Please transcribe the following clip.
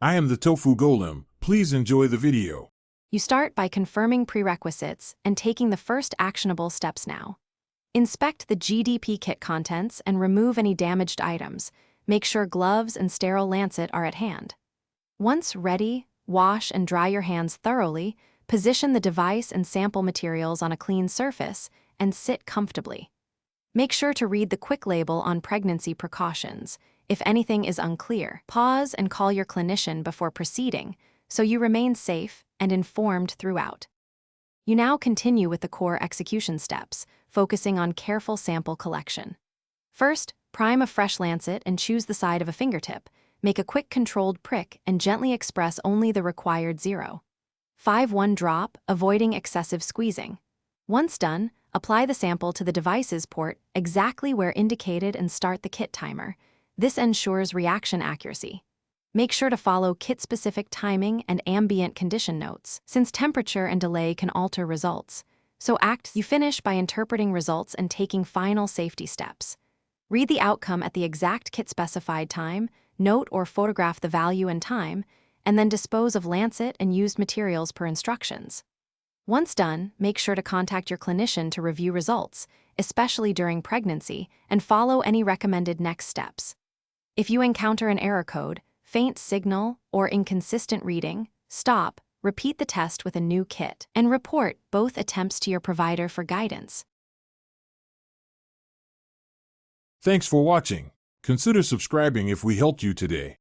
I am the Tofu Golem. Please enjoy the video. You start by confirming prerequisites and taking the first actionable steps now. Inspect the GDP Kit contents and remove any damaged items. Make sure gloves and sterile lancet are at hand. Once ready, wash and dry your hands thoroughly, position the device and sample materials on a clean surface, and sit comfortably. Make sure to read the quick label on pregnancy precautions. If anything is unclear, pause and call your clinician before proceeding, so you remain safe and informed throughout. You now continue with the core execution steps, focusing on careful sample collection. First, prime a fresh lancet and choose the side of a fingertip. Make a quick controlled prick and gently express only the required 0.51 drop, avoiding excessive squeezing. Once done, apply the sample to the device's port exactly where indicated and start the kit timer. This ensures reaction accuracy. Make sure to follow kit-specific timing and ambient condition notes, since temperature and delay can alter results. So you finish by interpreting results and taking final safety steps. Read the outcome at the exact kit-specified time, note or photograph the value and time, and then dispose of lancet and used materials per instructions. Once done, make sure to contact your clinician to review results, especially during pregnancy, and follow any recommended next steps. If you encounter an error code, faint signal, or inconsistent reading, stop, repeat the test with a new kit, and report both attempts to your provider for guidance. Thanks for watching. Consider subscribing if we helped you today.